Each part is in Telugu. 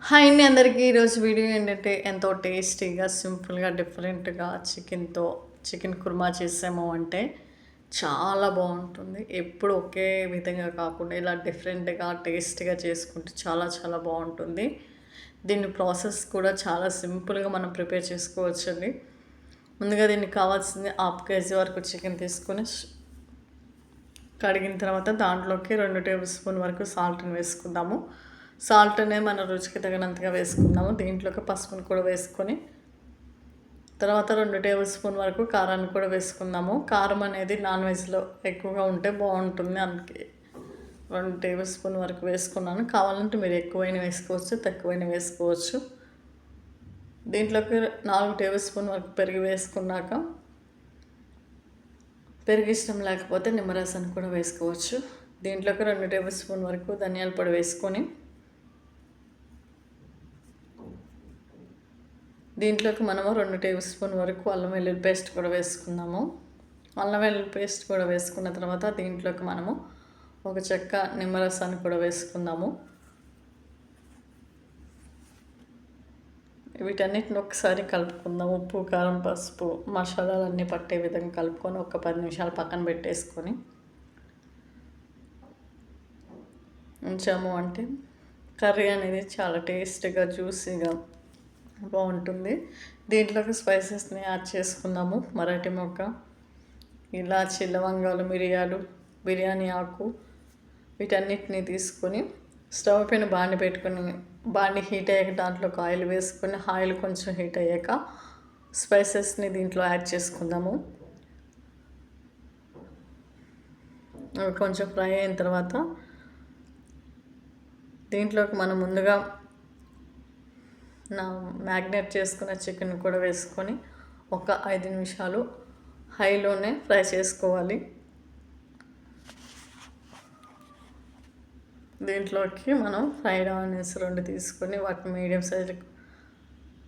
హాయ్ అండి అందరికీ. ఈరోజు వీడియో ఏంటంటే ఎంతో టేస్టీగా సింపుల్గా డిఫరెంట్గా చికెన్ కుర్మా చేసాము అంటే చాలా బాగుంటుంది. ఎప్పుడు ఒకే విధంగా కాకుండా ఇలా డిఫరెంట్గా టేస్టీగా చేసుకుంటే చాలా చాలా బాగుంటుంది. దీని ప్రాసెస్ కూడా చాలా సింపుల్గా మనం ప్రిపేర్ చేసుకోవచ్చండి. ముందుగా దీనికి కావాల్సింది 1/2 kg వరకు చికెన్ తీసుకొని కడిగిన తర్వాత దాంట్లోకి 2 టేబుల్ స్పూన్ వరకు సాల్ట్ని వేసుకుందాము. సాల్ట్నే మన రుచికి తగినంతగా వేసుకుందాము. దీంట్లోకి పసుపుని కూడా వేసుకొని తర్వాత 2 టేబుల్ స్పూన్ వరకు కారాన్ని కూడా వేసుకుందాము. కారం అనేది నాన్ వెజ్లో ఎక్కువగా ఉంటే బాగుంటుంది, అందుకే 2 టేబుల్ స్పూన్ వరకు వేసుకున్నాను. కావాలంటే మీరు ఎక్కువైనా వేసుకోవచ్చు, తక్కువైనా వేసుకోవచ్చు. దీంట్లోకి 4 టేబుల్ స్పూన్ వరకు పెరుగు వేసుకున్నాక, పెరుగు ఇష్టం లేకపోతే నిమ్మరసాన్ని కూడా వేసుకోవచ్చు. దీంట్లోకి 2 టేబుల్ స్పూన్ వరకు ధనియాల పొడి వేసుకొని దీంట్లోకి మనము 2 టేబుల్ స్పూన్ వరకు అల్లం వెల్లుల్లి పేస్ట్ కూడా వేసుకుందాము. అల్లం వెల్లుల్లి పేస్ట్ కూడా వేసుకున్న తర్వాత దీంట్లోకి మనము ఒక చెక్క నిమ్మరసాన్ని కూడా వేసుకుందాము. వీటన్నిటిని ఒకసారి కలుపుకుందాం. ఉప్పు, కారం, పసుపు, మసాలాలన్నీ పట్టే విధంగా కలుపుకొని ఒక 10 నిమిషాలు పక్కన పెట్టేసుకొని ఉంచాము అంటే కర్రీ అనేది చాలా టేస్టీగా జ్యూసీగా బాగుంటుంది. దీంట్లోకి స్పైసెస్ని యాడ్ చేసుకుందాము. మరాఠీ మొగ్గ, ఇలాచి, లవంగాలు, మిరియాలు, బిర్యానీ ఆకు, వీటన్నిటిని తీసుకొని స్టవ్ పైన బాండి హీట్ అయ్యాక దాంట్లోకి ఆయిల్ వేసుకొని ఆయిల్ కొంచెం హీట్ అయ్యాక స్పైసెస్ని దీంట్లో యాడ్ చేసుకుందాము. అవి కొంచెం ఫ్రై అయిన తర్వాత దీంట్లోకి మనం ముందుగా మ్యాగ్నేట్ చేసుకున్న చికెన్ కూడా వేసుకొని ఒక 5 నిమిషాలు హైలోనే ఫ్రై చేసుకోవాలి. దీంట్లోకి మనం ఫ్రైడ్ ఆనియన్స్ 2 తీసుకొని వాటిని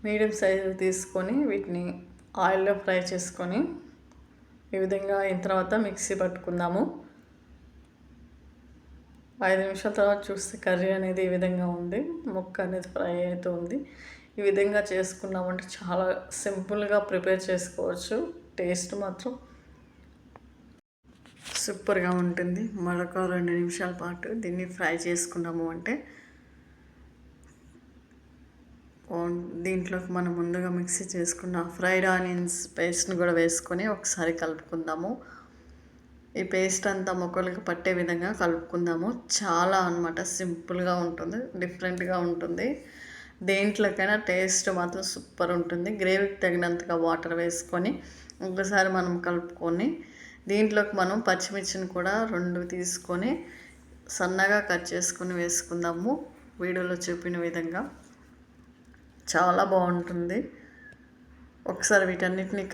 మీడియం సైజు తీసుకొని వీటిని ఆయిల్లో ఫ్రై చేసుకొని ఈ విధంగా అయిన తర్వాత మిక్సీ పట్టుకుందాము. 5 నిమిషాల తర్వాత చూస్తే కర్రీ అనేది ఈ విధంగా ఉంది, ముక్క అనేది ఫ్రై అవుతుంది. ఈ విధంగా చేసుకున్నామంటే చాలా సింపుల్గా ప్రిపేర్ చేసుకోవచ్చు. టేస్ట్ మాత్రం సూపర్గా ఉంటుంది. మరొక 2 నిమిషాల పాటు దీన్ని ఫ్రై చేసుకున్నాము అంటే దీంట్లోకి మనం ముందుగా మిక్సీ చేసుకున్న ఫ్రైడ్ ఆనియన్స్ పేస్ట్ని కూడా వేసుకొని ఒకసారి కలుపుకుందాము. ఈ పేస్ట్ అంతా మొక్కలకు పట్టే విధంగా కలుపుకుందాము. చాలా సింపుల్గా ఉంటుంది, డిఫరెంట్గా ఉంటుంది. దేంట్లోకైనా టేస్ట్ మాత్రం సూపర్ ఉంటుంది. గ్రేవీకి తగినంతగా వాటర్ వేసుకొని ఒకసారి మనం కలుపుకొని దీంట్లోకి మనం పచ్చిమిర్చిని కూడా 2 తీసుకొని సన్నగా కట్ చేసుకొని వేసుకుందాము. వీడియోలో చూపిన విధంగా చాలా బాగుంటుంది. ఒకసారి వీటన్నిటిని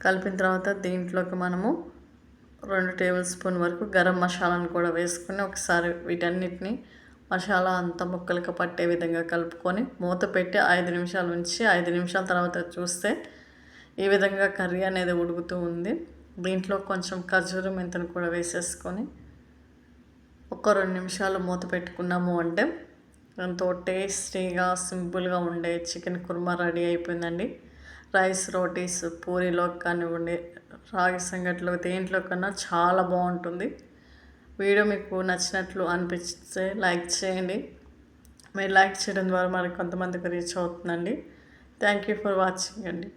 కలిపిన తర్వాత దీంట్లోకి మనము 2 టేబుల్ స్పూన్ వరకు గరం మసాలాను కూడా వేసుకొని ఒకసారి వీటన్నిటిని మసాలా అంతా ముక్కలకు పట్టే విధంగా కలుపుకొని మూత పెట్టి 5 నిమిషాలు ఉంచి 5 నిమిషాల తర్వాత చూస్తే ఈ విధంగా కర్రీ అనేది ఉడుకుతూ ఉంది. దీంట్లో కొంచెం ఖర్జూర మెంతును కూడా వేసేసుకొని ఒక 2 నిమిషాలు మూత పెట్టుకున్నాము అంటే ఎంతో టేస్టీగా సింపుల్గా ఉండే చికెన్ కుర్మా రెడీ అయిపోయిందండి. రైస్, రోటీస్, పూరీలో కానివ్వండి, రాగి సంగట్లో, దేంట్లో కన్నా చాలా బాగుంటుంది. వీడియో మీకు నచ్చినట్లు అనిపిస్తే లైక్ చేయండి. మీరు లైక్ చేయడం ద్వారా మరి కొంతమందికి రీచ్ అవుతుందండి. థ్యాంక్ యూ ఫర్ వాచింగ్ అండి.